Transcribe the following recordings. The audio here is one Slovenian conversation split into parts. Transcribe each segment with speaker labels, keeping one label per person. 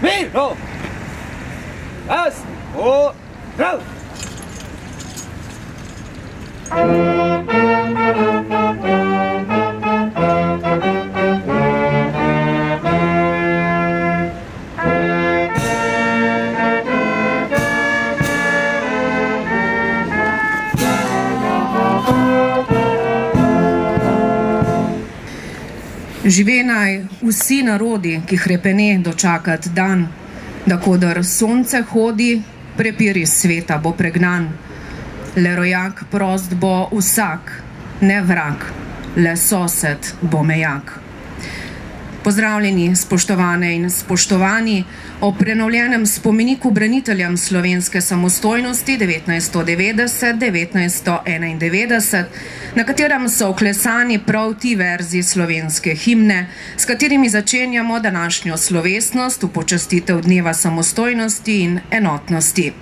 Speaker 1: Miro! Raz, prav!
Speaker 2: Žive naj vsi narodi, ki hrepene dočakat dan, da kodar sonce hodi, prepir iz sveta bo pregnan. Le rojak prost bo vsak, ne vrag, le sosed bo mejak. Pozdravljeni, spoštovane in spoštovani, o prenovljenem spomeniku braniteljem slovenske samostojnosti 1990-1991, na katerem so vklesani prav ti verzi slovenske himne, s katerimi začenjamo današnjo slovesnost v počastitev dneva samostojnosti in enotnosti.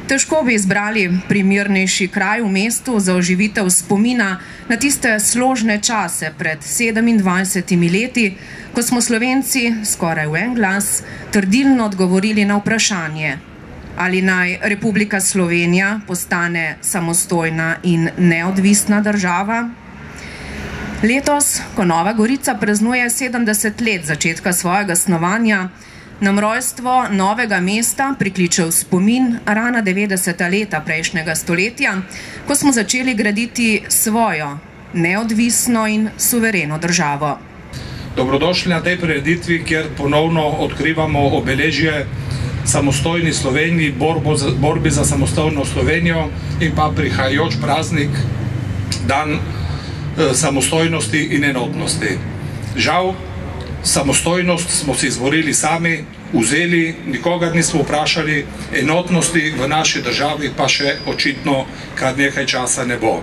Speaker 2: Težko bi izbrali primernejši kraj v mestu za oživitev spomina na tiste složne čase pred 27 leti, ko smo Slovenci skoraj v en glas trdilno odgovorili na vprašanje, ali naj Republika Slovenija postane samostojna in neodvisna država. Letos, ko Nova Gorica praznuje 70 let začetka svojega snovanja, nam rojstvo novega mesta prikliče v spomin rana 90. leta prejšnjega stoletja, ko smo začeli graditi svojo neodvisno in suvereno državo.
Speaker 3: Dobrodošli na tej prireditvi, kjer ponovno odkrivamo obeležje samostojni Sloveniji, borbi za samostojno Slovenijo in pa prihajajoč praznik, dan samostojnosti in enotnosti. Žal, samostojnost smo si izborili sami, vzeli, nikogar nismo vprašali, enotnosti v naši državi pa še očitno kar nekaj časa ne bo.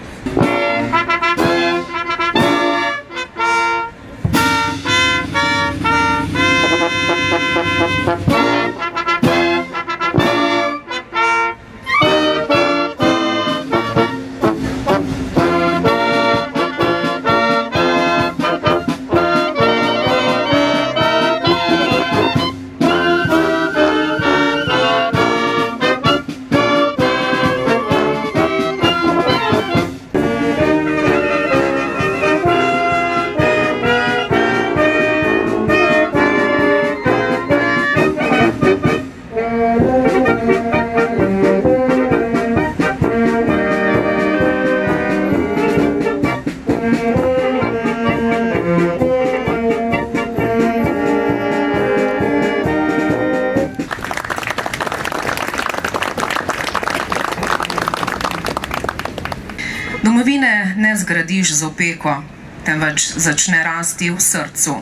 Speaker 2: Domovine ne zgradiš z opeko, temveč začne rasti v srcu.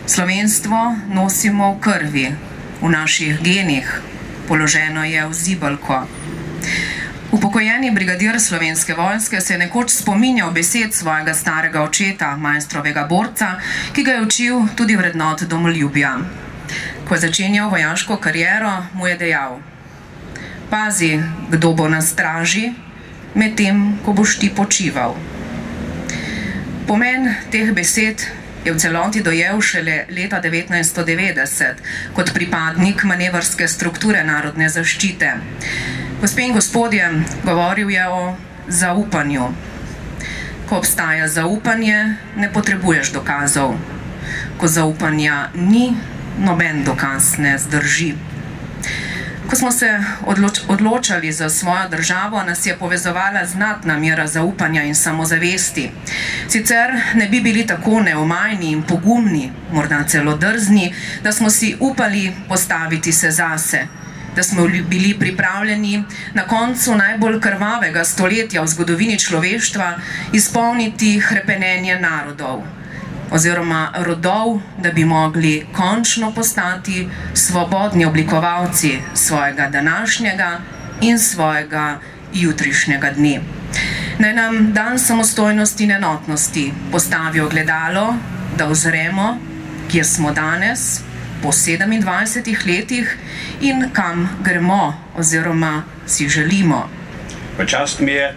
Speaker 2: Slovenstvo nosimo v krvi, v naših genih, položeno je v zibelko. Upokojeni brigadir Slovenske vojske se je nekoč spominjal besed svojega starega očeta, majstrovega borca, ki ga je učil tudi vrednot domoljubja. Ko je začenjal vojaško kariero, mu je dejal: pazi, kdo bo na straži, medtem, ko boš ti počival. Pomen teh besed je v celoti dojel šele leta 1990 kot pripadnik manevrske strukture narodne zaščite. Gospe in gospodje, govoril je o zaupanju. Ko obstaja zaupanje, ne potrebuješ dokazov. Ko zaupanja ni, noben dokaz ne zdrži. Ko smo se odločali za svojo državo, nas je povezovala znatna mera zaupanja in samozavesti. Sicer ne bi bili tako neomajni in pogumni, morda celo drzni, da smo si upali postaviti se zase, da smo bili pripravljeni na koncu najbolj krvavega stoletja v zgodovini človeštva izpolniti hrepenenje narodov oziroma rodov, da bi mogli končno postati svobodni oblikovalci svojega današnjega in svojega jutrišnjega dne. Naj nam dan samostojnosti in enotnosti postavi ogledalo, da ozremo, kje smo danes, po 27 letih in kam gremo oziroma si želimo.
Speaker 4: V čast mi je,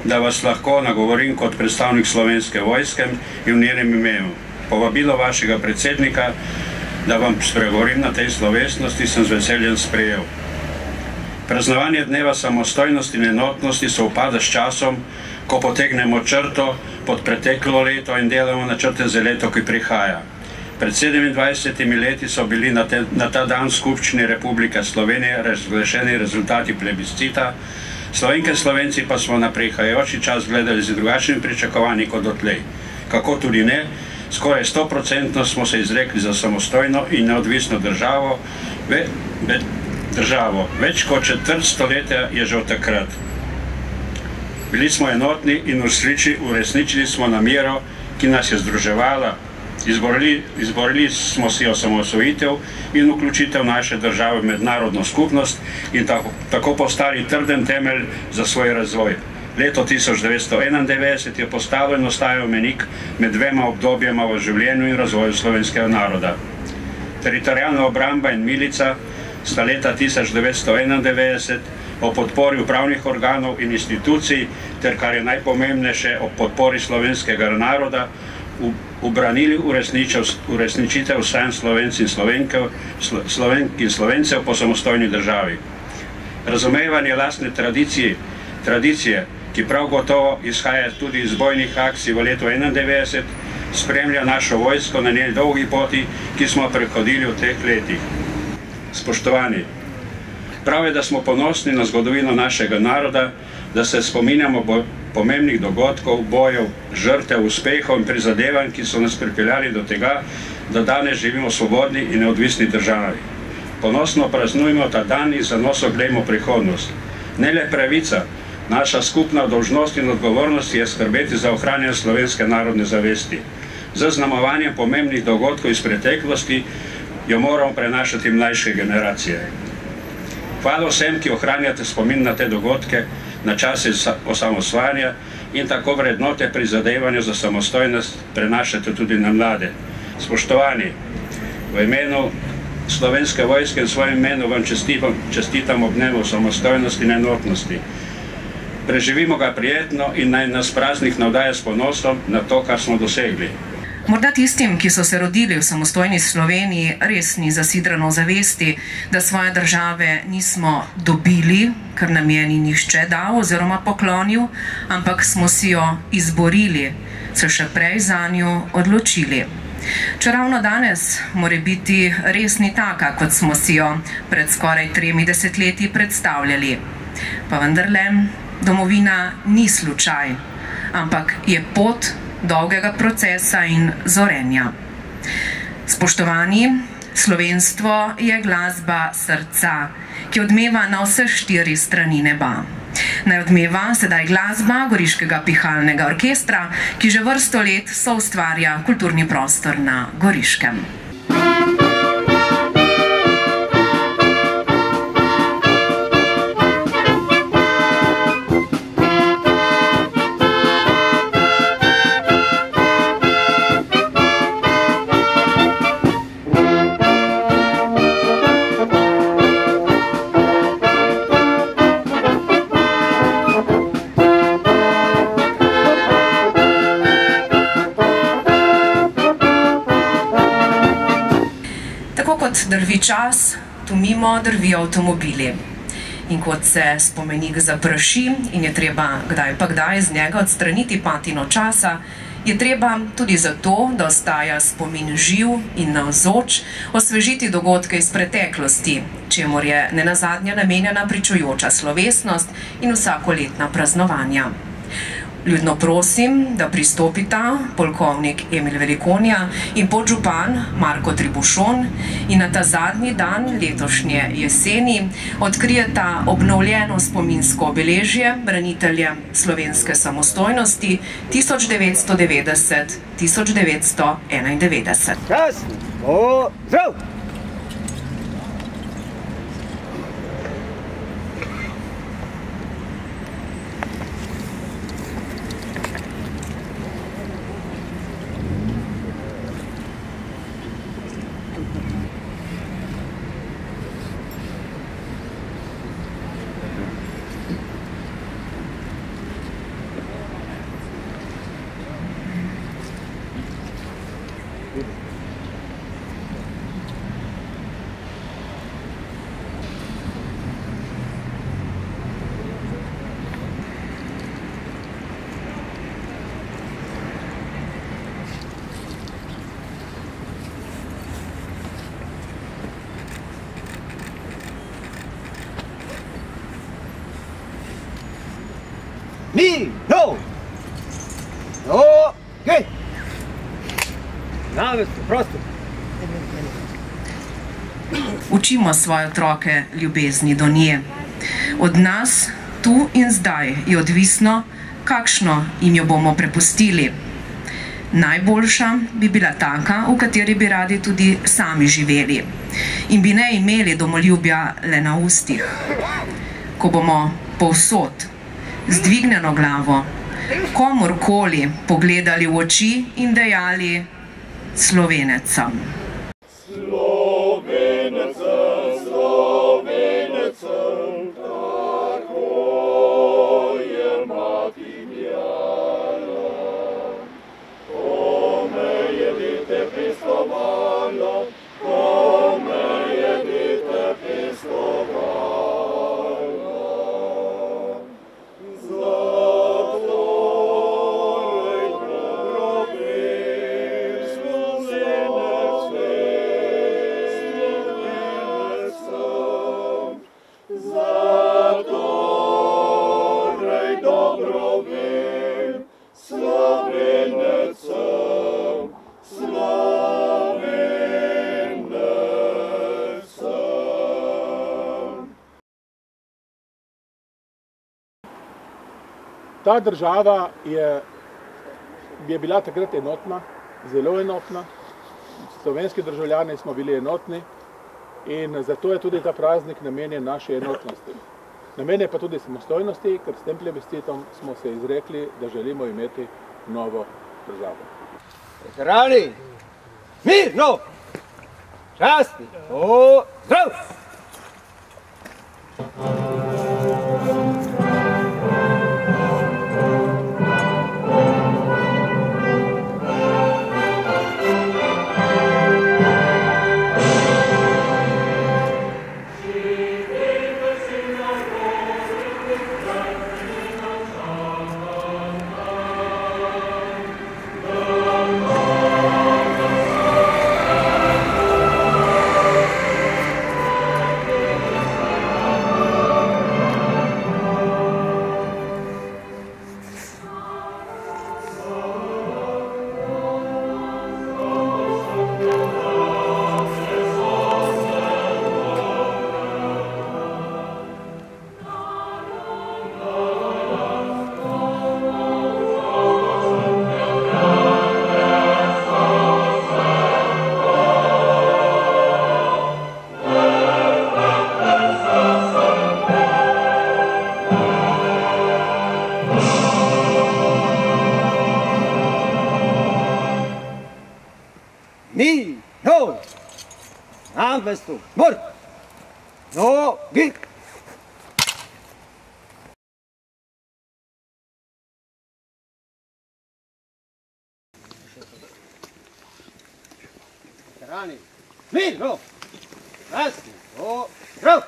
Speaker 4: da vas lahko nagovorim kot predstavnik Slovenske vojske in v njenem imenu. Povabilo vašega predsednika da vam spregovorim na tej slovesnosti, sem z veseljem sprejel. Praznovanje dneva samostojnosti in enotnosti sovpada s časom, ko potegnemo črto pod preteklo leto in delamo načrte za leto, ki prihaja. Pred 27 leti so bili na ta dan v Skupščini Republike Slovenije razglašeni rezultati plebiscita, Slovenke in Slovenci pa smo na prihajajoči čas gledali z drugačnimi pričakovanji kot dotlej. Kako tudi ne, skoraj 100% smo se izrekli za samostojno in neodvisno državo. Več kot četrt stoletja je že od takrat. Bili smo enotni in uresničili smo namero, ki nas je združevala. Izborili smo si osamosvojitev in vključitev naše države v mednarodno skupnost in tako postali trden temelj za svoj razvoj. Leto 1991 je postalo in ostajal menik med dvema obdobjema v življenju in razvoju slovenskega naroda. Teritorialna obramba in milica sta leta 1991 o podpori upravnih organov in institucij ter, kar je najpomembnejše, o podpori slovenskega naroda ubranili uresničitev sanj Slovenk in Slovencev po samostojni državi. Razumevanje lastne tradicije, ki prav gotovo izhaja tudi iz bojnih akcij v letu 1991, spremlja našo vojsko na njej dolgi poti, ki smo prehodili v teh letih. Spoštovani, prav je, da smo ponosni na zgodovino našega naroda, da se spominjamo pomembnih dogodkov, bojev, žrtev, uspehov in prizadevanj, ki so nas pripeljali do tega, da danes živimo v svobodni in neodvisni državi. Ponosno praznujemo ta dan in zanoso gledamo prihodnost. Ne le pravica, naša skupna dolžnost in odgovornost je skrbeti za ohranjanje slovenske narodne zavesti. Z zaznamovanjem pomembnih dogodkov iz preteklosti jo moramo prenašati mlajše generacije. Hvala vsem, ki ohranjate spomin na te dogodke, na čase osamosvajanja in tako vrednote prizadevanja za samostojnost prenašate tudi na mlade. Spoštovani, v imenu Slovenske vojske in svojem imenu vam čestitam ob dnevu samostojnosti in enotnosti. Preživimo ga prijetno in naj nas praznik navdaja s ponosom na to, kar smo dosegli.
Speaker 2: Morda tistim, ki so se rodili v samostojni Sloveniji, res ni zasidrano zavesti, da svoje države nismo dobili, ker nam je ni nihče dal oziroma poklonil, ampak smo si jo izborili, se še prej zanjo odločili. Če ravno danes mora biti res ni taka, kot smo si jo pred skoraj 3 desetletji predstavljali. Pa vendarle, domovina ni slučaj, ampak je pot dolgega procesa in zorenja. Spoštovani, slovenstvo je glasba srca, ki odmeva na vse 4 strani neba. Naj odmeva sedaj glasba Goriškega pihalnega orkestra, ki že vrsto let soustvarja kulturni prostor na Goriškem. Drvi čas, tu mimo drvijo avtomobili. In kot se spomenik zapraši in je treba kdaj pa kdaj z njega odstraniti patino časa, je treba tudi zato, da ostaja spomin živ in navzoč, osvežiti dogodke iz preteklosti, čemur je nenazadnje namenjena pričujoča slovesnost in vsakoletna praznovanja. Ljudno prosim, da pristopita polkovnik Emil Velikonja in podžupan Marko Tribušon in na ta zadnji dan letošnje jeseni odkrijeta obnovljeno spominsko obeležje braniteljem slovenske samostojnosti 1990-1991.
Speaker 1: Čas! Zdrav! Mirno! No, okej! Na mestu, prosto!
Speaker 2: Učimo svoje otroke ljubezni do nje. Od nas, tu in zdaj, je odvisno, kakšno jim jo bomo prepustili. Najboljša bi bila taka, v kateri bi radi tudi sami živeli in bi ne imeli domoljubja le na ustih. Ko bomo povsod, z dvignjeno glavo, komurkoli pogledali v oči in dejali: Slovenec sem.
Speaker 5: Ta država je bila takrat enotna, zelo enotna. Slovenski državljani smo bili enotni in zato je tudi ta praznik namenjen naši enotnosti. Namenjen pa tudi samostojnosti, ker s tem plebiscitom smo se izrekli, da želimo imeti novo državo.
Speaker 1: Veterani, mirno! Časti, zdrav! Mirno! Na mestu, mor! Nogi! Veterani, mirno! Časti, zdrav!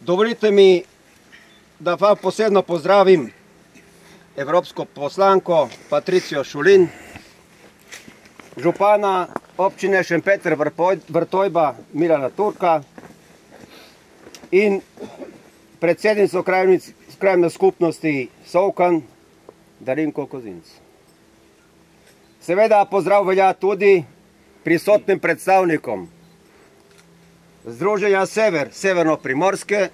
Speaker 6: Dovolite mi, da vam posebno pozdravim evropsko poslanko Patricijo Šulin, župana občine Šempeter Vrtojba Milana Turka in predsednico krajevne skupnosti Solkan Darinko Kozinc. Seveda pozdrav velja tudi prisotnim predstavnikom Združenja Sever, Severno-Primorske,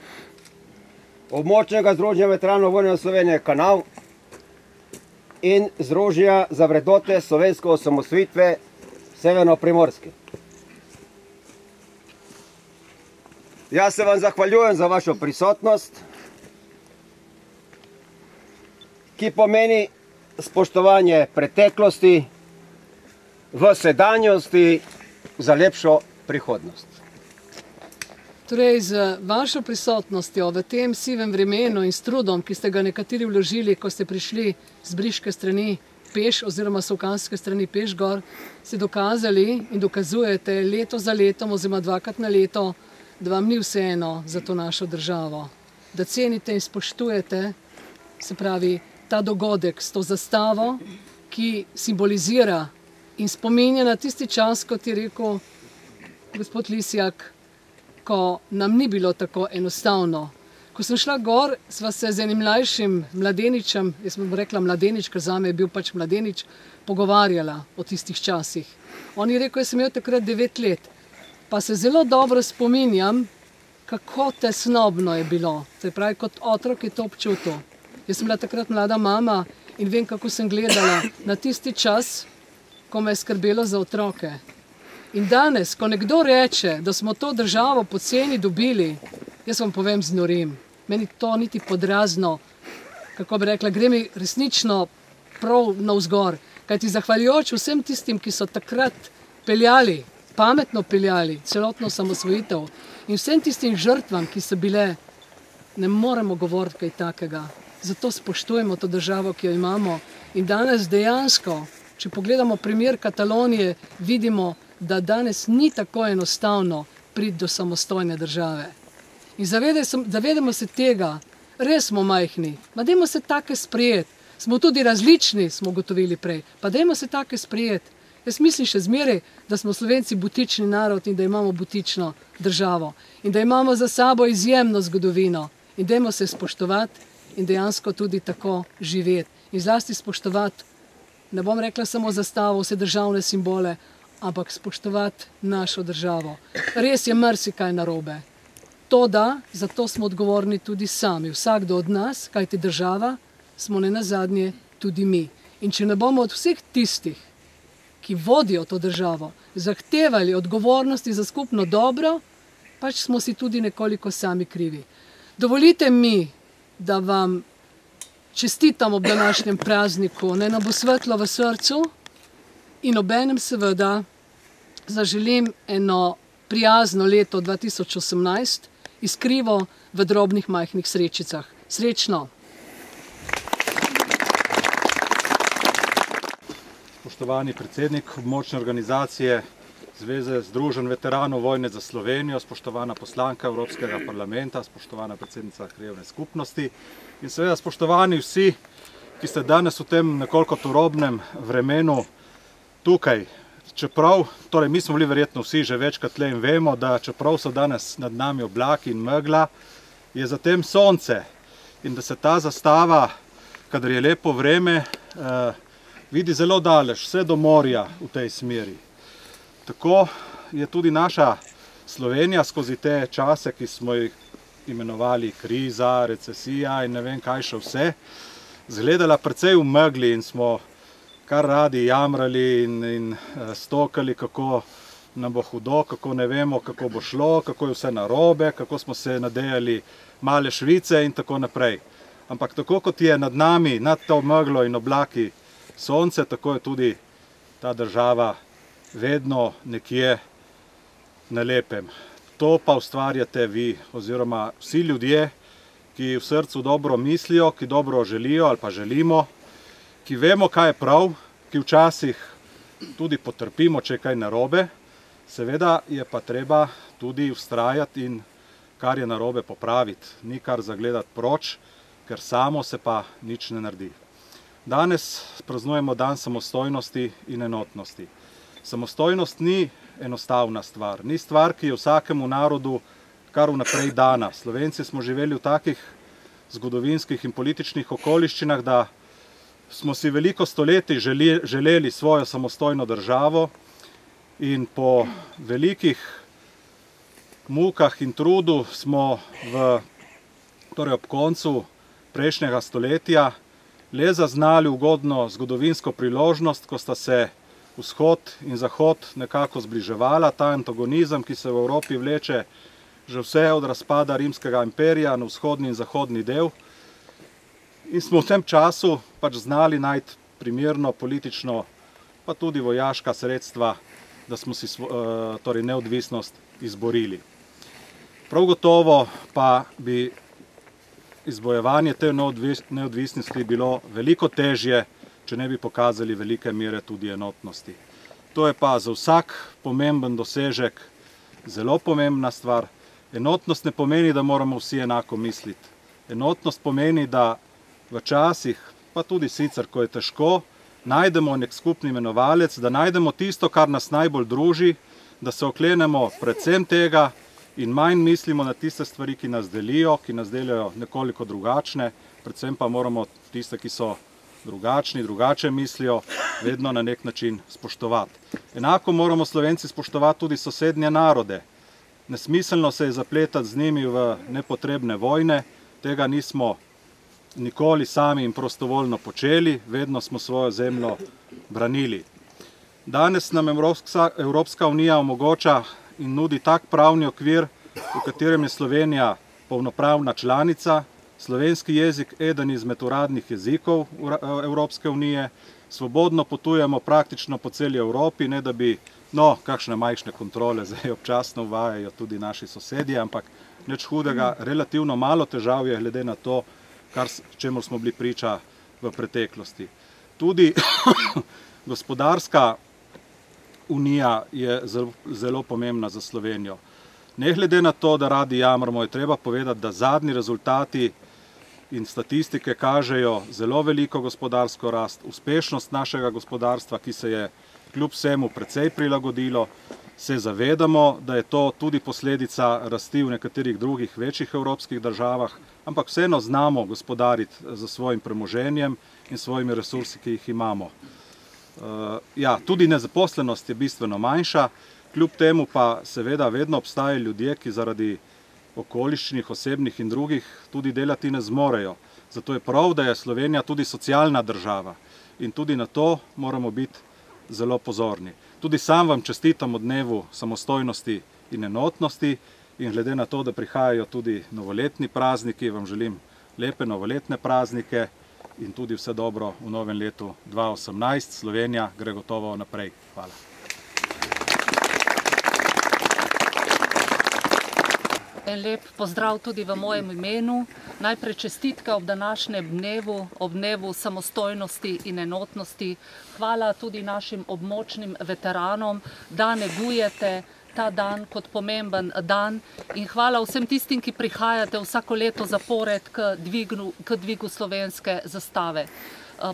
Speaker 6: Območnega združenja veteranov vojne Slovenije Kanal in Združenja za vrednote slovenske osamosvojitve Severno-Primorske. Jaz se vam zahvaljujem za vašo prisotnost, ki pomeni spoštovanje preteklosti v sedanjosti za lepšo prihodnost.
Speaker 7: Torej, z vašo prisotnostjo v tem sivem vremenu in s trudom, ki ste ga nekateri vložili, ko ste prišli z briške strani peš oziroma solkanske strani peš gor, ste dokazali in dokazujete leto za letom oziroma dvakrat na leto, da vam ni vseeno za to našo državo. Da cenite in spoštujete, se pravi, ta dogodek s to zastavo, ki simbolizira in spominja na tisti čas, kot je rekel gospod Lisjak, ko nam ni bilo tako enostavno. Ko sem šla gor, sva se z enim mlajšim mladeničem, jaz bom rekla mladenič, ker zame je bil pač mladenič, pogovarjala o tistih časih. On je rekel, jaz sem imel takrat 9 let, pa se zelo dobro spominjam, kako tesnobno je bilo. Se pravi, kot otrok je to občutil. Jaz sem bila takrat mlada mama in vem, kako sem gledala na tisti čas, ko me je skrbelo za otroke. In danes, ko nekdo reče, da smo to državo poceni dobili, jaz vam povem, znorim. Meni to niti podrazno, kako bi rekla, gre mi resnično prav navzgor. Kajti zahvaljujoč vsem tistim, ki so takrat peljali, pametno peljali celotno samosvojitev in vsem tistim žrtvam, ki so bile, ne moremo govoriti kaj takega. Zato spoštujemo to državo, ki jo imamo. In danes dejansko, če pogledamo primer Katalonije, vidimo, da danes ni tako enostavno priti do samostojne države. In zavedamo se tega, res smo majhni, pa dajmo se take sprejeti. Smo tudi različni, smo ugotovili prej, pa dajmo se take sprejeti. Jaz mislim še zmeraj, da smo Slovenci butični narod in da imamo butično državo. In da imamo za sabo izjemno zgodovino. In dajmo se spoštovati in dejansko tudi tako živeti. In zlasti spoštovati, ne bom rekla samo zastavo, vse državne simbole, ampak spoštovati našo državo. Res je marsikaj narobe. To da, zato smo odgovorni tudi sami. Vsakdo od nas, kajti država, smo nenazadnje tudi mi. In če ne bomo od vseh tistih, ki vodijo to državo, zahtevali odgovornosti za skupno dobro, pač smo si tudi nekoliko sami krivi. Dovolite mi, da vam čestitam ob današnjem prazniku, naj nam bo svetlo v srcu in obenem seveda zaželim eno prijazno leto 2018, iskrivo v drobnih majhnih srečicah. Srečno!
Speaker 8: Spoštovani predsednik območne organizacije Zveze združenj veteranov vojne za Slovenijo, spoštovana poslanka Evropskega parlamenta, spoštovana predsednica krajevne skupnosti in seveda spoštovani vsi, ki ste danes v tem nekoliko turobnem vremenu tukaj. Čeprav, torej mi smo bili verjetno vsi že večkrat tle in vemo, da čeprav so danes nad nami oblaki in megla, je zatem sonce in da se ta zastava, kadar je lepo vreme, vidi zelo daleč, vse do morja v tej smeri. Tako je tudi naša Slovenija skozi te čase, ki smo jih imenovali kriza, recesija in ne vem kaj še vse, zgledala precej v megli in smo kar radi jamrali in stokali, kako nam bo hudo, kako ne vemo, kako bo šlo, kako je vse narobe, kako smo se nadejali male Švice in tako naprej. Ampak tako kot je nad nami, nad to meglo in oblaki sonce, tako je tudi ta država vedno nekje na lepem. To pa ustvarjate vi oziroma vsi ljudje, ki v srcu dobro mislijo, ki dobro želijo ali pa želimo, ki vemo, kaj je prav, ki včasih tudi potrpimo, če je kaj narobe, seveda je pa treba tudi vztrajati in kar je narobe popraviti, ni kar zagledati proč, ker samo se pa nič ne naredi. Danes praznujemo dan samostojnosti in enotnosti. Samostojnost ni enostavna stvar, ni stvar, ki je vsakemu narodu kar vnaprej dana. Slovenci smo živeli v takih zgodovinskih in političnih okoliščinah, da smo si veliko stoletij želeli svojo samostojno državo In po velikih mukah in trudu smo torej ob koncu prejšnjega stoletja le zaznali ugodno zgodovinsko priložnost, ko sta se vzhod in zahod nekako zbliževala, ta antagonizem, ki se v Evropi vleče že vse od razpada Rimskega imperija na vzhodni in zahodni del. In smo v tem času pač znali najti primerno politično, pa tudi vojaška sredstva, da smo si torej neodvisnost izborili. Prav gotovo pa bi izbojevanje te neodvisnosti bilo veliko težje, če ne bi pokazali velike mere tudi enotnosti. To je pa za vsak pomemben dosežek zelo pomembna stvar. Enotnost ne pomeni, da moramo vsi enako misliti. Enotnost pomeni, da v časih, pa tudi sicer, ko je težko, najdemo nek skupni imenovalec, da najdemo tisto, kar nas najbolj druži, da se oklenemo predvsem tega in manj mislimo na tiste stvari, ki nas delijo, ki nas delijo nekoliko drugačne, predvsem pa moramo tiste, ki so drugačni, drugače mislijo, vedno na nek način spoštovati. Enako moramo Slovenci spoštovati tudi sosednje narode. Nesmiselno se je zapletati z njimi v nepotrebne vojne, tega nismo nikoli sami in prostovoljno počeli, vedno smo svojo zemljo branili. Danes nam Evropska unija omogoča in nudi tak pravni okvir, v katerem je Slovenija polnopravna članica, slovenski jezik eden izmed uradnih jezikov Evropske unije, svobodno potujemo praktično po celi Evropi, ne da bi, kakšne majhne kontrole zdaj občasno uvajajo tudi naši sosedje, ampak nič hudega, relativno malo težav je glede na to, čemu smo bili priča v preteklosti. Tudi gospodarska unija je zelo pomembna za Slovenijo. Ne glede na to, da radi jamramo, je treba povedati, da zadnji rezultati in statistike kažejo zelo veliko gospodarsko rast, uspešnost našega gospodarstva, ki se je kljub vsemu precej prilagodilo, se zavedamo, da je to tudi posledica rasti v nekaterih drugih večjih evropskih državah, ampak vseeno znamo gospodariti za svojim premoženjem in svojimi resursi, ki jih imamo. Tudi nezaposlenost je bistveno manjša, kljub temu pa seveda vedno obstajajo ljudje, ki zaradi okoliščnih, osebnih in drugih tudi delati ne zmorejo. Zato je prav, da je Slovenija tudi socialna država in tudi na to moramo biti zelo pozorni. Tudi sam vam čestitam ob dnevu samostojnosti in enotnosti in glede na to, da prihajajo tudi novoletni prazniki, vam želim lepe novoletne praznike in tudi vse dobro v novem letu 2018. Slovenija gre gotovo naprej. Hvala.
Speaker 9: En lep pozdrav tudi v mojem imenu. Najprej čestitke ob današnjem dnevu, ob dnevu samostojnosti in enotnosti. Hvala tudi našim območnim veteranom, da negujete ta dan kot pomemben dan in hvala vsem tistim, ki prihajate vsako leto zapored k dvigu slovenske zastave.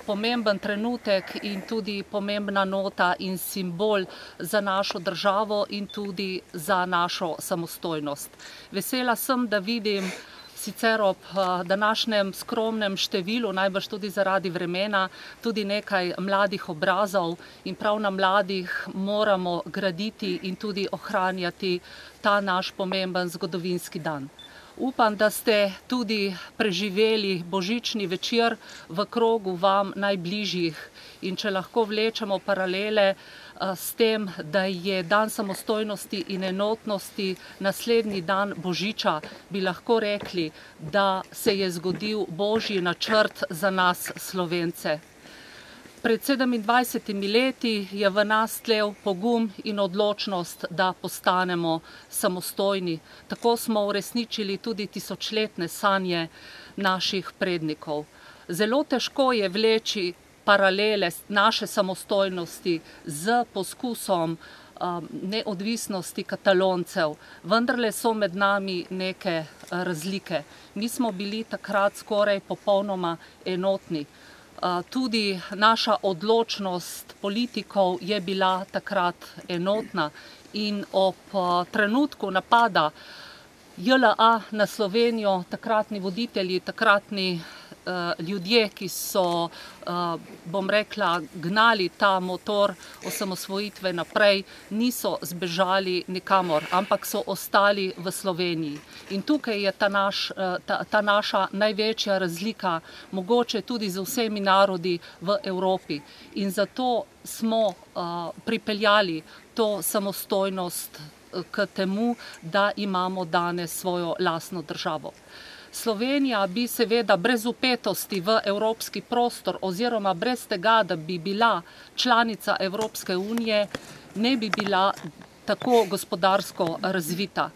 Speaker 9: Pomemben trenutek in tudi pomembna nota in simbol za našo državo in tudi za našo samostojnost. Vesela sem, da vidim sicer ob današnjem skromnem številu, najbrž tudi zaradi vremena, tudi nekaj mladih obrazov in prav na mladih moramo graditi in tudi ohranjati ta naš pomemben zgodovinski dan. Upam, da ste tudi preživeli božični večer v krogu vam najbližjih in če lahko vlečemo paralele s tem, da je dan samostojnosti in enotnosti naslednji dan božiča, bi lahko rekli, da se je zgodil božji načrt za nas Slovence. Pred 27 leti je v nas tlel pogum in odločnost, da postanemo samostojni. Tako smo uresničili tudi tisočletne sanje naših prednikov. Zelo težko je vleči paralele naše samostojnosti z poskusom neodvisnosti Kataloncev. Vendarle so med nami neke razlike. Mi smo bili takrat skoraj popolnoma enotni. Tudi naša odločnost politikov je bila takrat enotna in ob trenutku napada JLA na Slovenijo takratni voditelji, takratni ljudje, ki so, bom rekla, gnali ta motor osamosvojitve naprej, niso zbežali nikamor, ampak so ostali v Sloveniji. In tukaj je ta naša največja razlika, mogoče tudi z vsemi narodi v Evropi. In zato smo pripeljali to samostojnost k temu, da imamo danes svojo lastno državo. Slovenija bi seveda brez vpetosti v evropski prostor oziroma brez tega, da bi bila članica Evropske unije, ne bi bila tako gospodarsko razvita.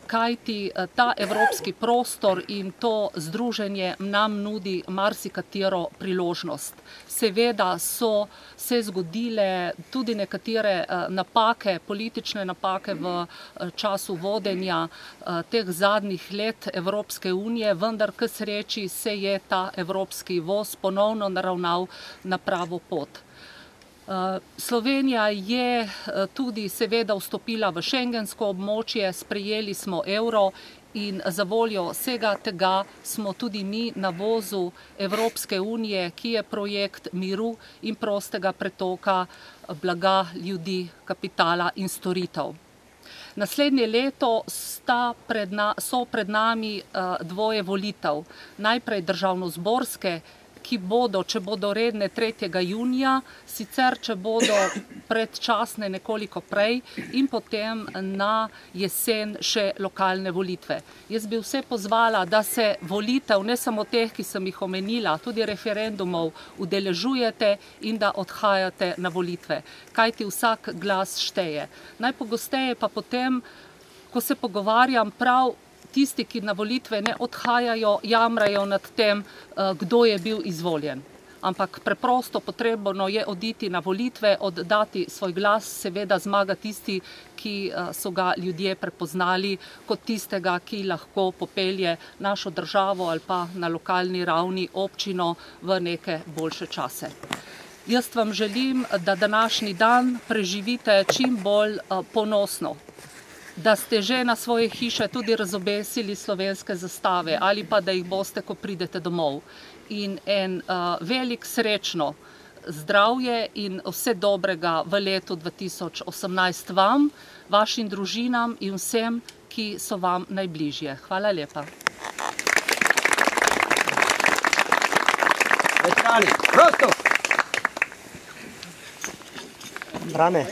Speaker 9: Kajti ta evropski prostor in to združenje nam nudi marsikatero priložnost. Seveda so se zgodile tudi nekatere napake, politične napake v času vodenja teh zadnjih let Evropske unije, vendar k sreči se je ta evropski voz ponovno naravnal na pravo pot. Slovenija je tudi seveda vstopila v šengensko območje, sprejeli smo evro in za voljo vsega tega smo tudi mi na vozu Evropske unije, ki je projekt miru in prostega pretoka blaga, ljudi, kapitala in storitev. Naslednje leto so pred nami dvoje volitev. Najprej državnozborske, ki bodo, če bodo redne 3. junija, sicer če bodo predčasne nekoliko prej in potem na jesen še lokalne volitve. Jaz bi vse pozvala, da se volitev, ne samo teh, ki sem jih omenila, tudi referendumov udeležujete in da odhajate na volitve, kajti vsak glas šteje. Najpogosteje pa potem, ko se pogovarjam, prav tisti, ki na volitve ne odhajajo, jamrajo nad tem, kdo je bil izvoljen. Ampak preprosto potrebno je oditi na volitve, oddati svoj glas, seveda zmaga tisti, ki so ga ljudje prepoznali kot tistega, ki lahko popelje našo državo ali pa na lokalni ravni občino v neke boljše čase. Jaz vam želim, da današnji dan preživite čim bolj ponosno, da ste že na svoje hiše tudi razobesili slovenske zastave ali pa da jih boste, ko pridete domov. In en velik srečno zdravje in vse dobrega v letu 2018 vam, vašim družinam in vsem, ki so vam najbližje. Hvala lepa.
Speaker 1: Veterani, prosto!
Speaker 10: Brane.